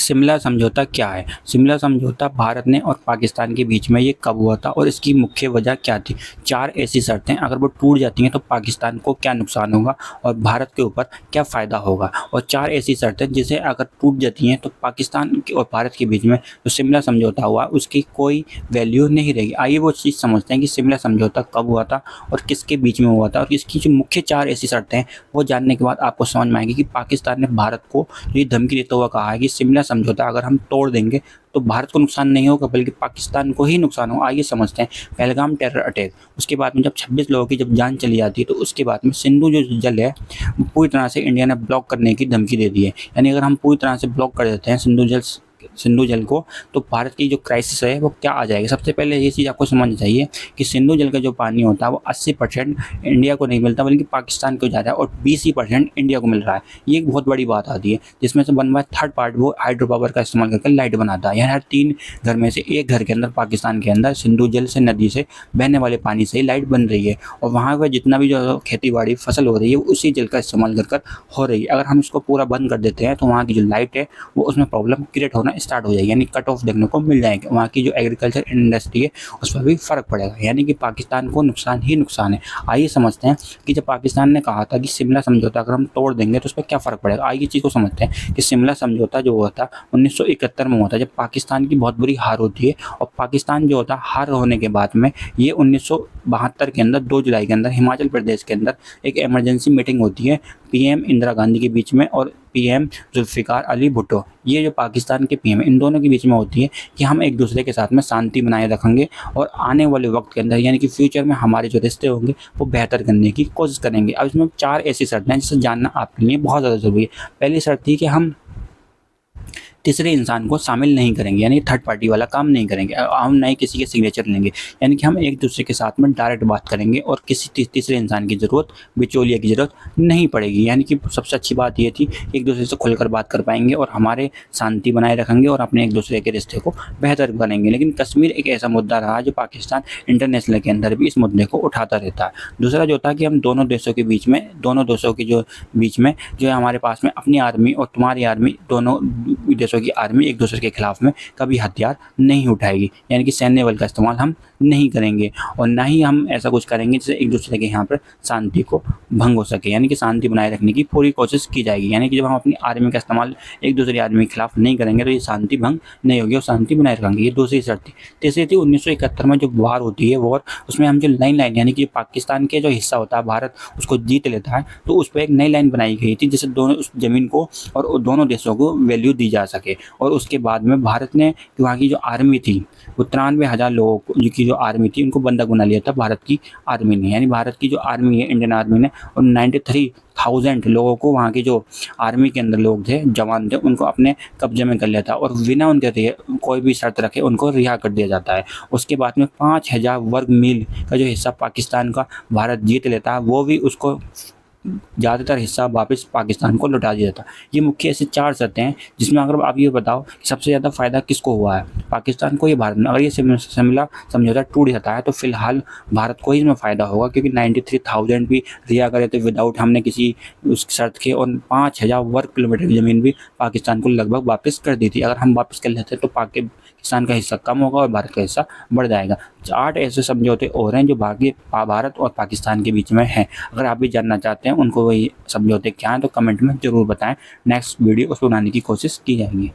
शिमला समझौता क्या है? शिमला समझौता भारत ने और पाकिस्तान के बीच में ये कब हुआ था और इसकी मुख्य वजह क्या थी? 4 ऐसी शर्तें, अगर वो टूट जाती हैं तो पाकिस्तान को क्या नुकसान होगा और भारत के ऊपर क्या फ़ायदा होगा? और 4 ऐसी शर्तें जिसे अगर टूट जाती हैं तो पाकिस्तान के और भारत के बीच में जो शिमला समझौता हुआ उसकी कोई वैल्यू नहीं रहेगी। आइए वो चीज़ समझते हैं कि शिमला समझौता कब हुआ था और किसके बीच में हुआ था और इसकी जो मुख्य 4 ऐसी शर्तें हैं वो जानने के बाद आपको समझ में आएगी कि पाकिस्तान ने भारत को ये धमकी देता हुआ कहा है कि शिमला समझौता अगर हम तोड़ देंगे तो भारत को नुकसान नहीं होगा बल्कि पाकिस्तान को ही नुकसान होगा। आइए समझते हैं। पहलगाम टेरर अटैक, उसके बाद में जब 26 लोगों की जब जान चली जाती है तो उसके बाद में सिंधु जो जल है वो पूरी तरह से इंडिया ने ब्लॉक करने की धमकी दे दी है। यानी अगर हम पूरी तरह से ब्लॉक कर देते हैं सिंधु जल को तो भारत की जो क्राइसिस है वो क्या आ जाएगी। सबसे पहले ये चीज़ आपको समझना चाहिए कि सिंधु जल का जो पानी होता है वो 80% इंडिया को नहीं मिलता बल्कि पाकिस्तान को जाता है और 20% इंडिया को मिल रहा है। ये एक बहुत बड़ी बात आती है जिसमें से 1/3 पार्ट वो हाइड्रो पावर का इस्तेमाल करके लाइट बनाता है। यानी हर 3 घर में से एक घर के अंदर पाकिस्तान के अंदर सिंधु जल से नदी से बहने वाले पानी से ही लाइट बन रही है और वहाँ पर जितना भी जो खेती बाड़ी फसल हो रही है उसी जल का इस्तेमाल कर हो रही है। अगर हम इसको पूरा बंद कर देते हैं तो वहाँ की जो लाइट है वो उसमें प्रॉब्लम क्रिएट होना स्टार्ट हो जाएगी। यानी कट ऑफ देखने को मिल जाएंगे। वहाँ की जो एग्रीकल्चर इंडस्ट्री है उस पर भी फ़र्क पड़ेगा। यानी कि पाकिस्तान को नुकसान ही नुकसान है। आइए समझते हैं कि जब पाकिस्तान ने कहा था कि शिमला समझौता अगर हम तोड़ देंगे तो उस पर क्या फ़र्क पड़ेगा। आइए चीज़ को समझते हैं कि शिमला समझौता जो हुआ था 1971 में हुआ था जब पाकिस्तान की बहुत बुरी हार होती है और पाकिस्तान जो होता है हार होने के बाद में ये 1972 के अंदर 2 जुलाई के अंदर हिमाचल प्रदेश के अंदर एक इमरजेंसी मीटिंग होती है पीएम इंदिरा गांधी के बीच में और पीएम जुल्फ़िकार अली भुट्टो, ये जो पाकिस्तान के पीएम इन दोनों के बीच में होती है कि हम एक दूसरे के साथ में शांति बनाए रखेंगे और आने वाले वक्त के अंदर यानी कि फ्यूचर में हमारे जो रिश्ते होंगे वो बेहतर करने की कोशिश करेंगे। अब इसमें 4 ऐसी शर्तें हैं जिसे जानना आपके लिए बहुत ज़्यादा ज़रूरी है। पहली शर्त थी कि हम तीसरे इंसान को शामिल नहीं करेंगे, यानी थर्ड पार्टी वाला काम नहीं करेंगे। हम नए किसी के सिग्नेचर लेंगे, यानी कि हम एक दूसरे के साथ में डायरेक्ट बात करेंगे और किसी तीसरे इंसान की ज़रूरत, बिचौलिया की ज़रूरत नहीं पड़ेगी। यानी कि सबसे अच्छी बात ये थी एक दूसरे से खुलकर बात कर पाएंगे और हमारे शांति बनाए रखेंगे और अपने एक दूसरे के रिश्ते को बेहतर बनेंगे। लेकिन कश्मीर एक ऐसा मुद्दा रहा जो पाकिस्तान इंटरनेशनल के अंदर भी इस मुद्दे को उठाता रहता है। दूसरा जो था कि हम दोनों देशों के बीच में जो है हमारे पास में अपनी आर्मी और तुम्हारी आर्मी, दोनों देशों की आर्मी एक दूसरे के खिलाफ में कभी हथियार नहीं उठाएगी। यानी कि सैन्य बल का इस्तेमाल हम नहीं करेंगे और ना ही हम ऐसा कुछ करेंगे जिससे एक दूसरे के यहाँ पर शांति को भंग हो सके। यानी कि शांति बनाए रखने की पूरी कोशिश की जाएगी। यानी कि जब हम अपनी आर्मी का इस्तेमाल एक दूसरी आर्मी के खिलाफ नहीं करेंगे तो ये शांति भंग नहीं होगी और शांति बनाए रखेंगे। ये दूसरी शर्त थी। तीसरी थी 1971 में जो वार होती है वॉर, उसमें हम जो नई लाइन यानी कि पाकिस्तान के जो हिस्सा होता है भारत उसको जीत लेता है तो उस पर एक नई लाइन बनाई गई थी जिससे दोनों उस ज़मीन को और दोनों देशों को वैल्यू दी जा सके। और उसके बाद में भारत ने वहाँ की जो आर्मी थी वो 93,000 लोगों की जो आर्मी थी उनको बंधक बना लिया था भारत की आर्मी ने। यानी भारत की जो आर्मी है इंडियन आर्मी ने और 93,000 लोगों को वहाँ की जो आर्मी के अंदर लोग थे, जवान थे, उनको अपने कब्जे में कर लिया था और बिना उनके कोई भी शर्त रखे उनको रिहा कर दिया जाता है। उसके बाद में 5,000 वर्ग मील का जो हिस्सा पाकिस्तान का भारत जीत लेता है वो भी उसको ज़्यादातर हिस्सा वापस पाकिस्तान को लौटा दिया था। ये मुख्य ऐसे 4 शर्तें हैं जिसमें अगर आप ये बताओ कि सबसे ज़्यादा फ़ायदा किसको हुआ है, पाकिस्तान को या भारत में। अगर ये शिमला समझौता टूट जाता है तो फिलहाल भारत को ही इसमें फ़ायदा होगा क्योंकि 93,000 भी रिहा करे थे विदाउट हमने किसी उस शर्त के और 5,000 वर्ग किलोमीटर की ज़मीन भी पाकिस्तान को लगभग वापस कर दी थी। अगर हम वापस कर लेते तो पाकिस्तान का हिस्सा कम होगा और भारत का हिस्सा बढ़ जाएगा। 8 ऐसे समझौते और हैं जो भारत और पाकिस्तान के बीच में हैं। अगर आप भी जानना चाहते हैं उनको वही समझौते क्या हैं तो कमेंट में ज़रूर बताएं। नेक्स्ट वीडियो उसको बनाने की कोशिश की जाएगी।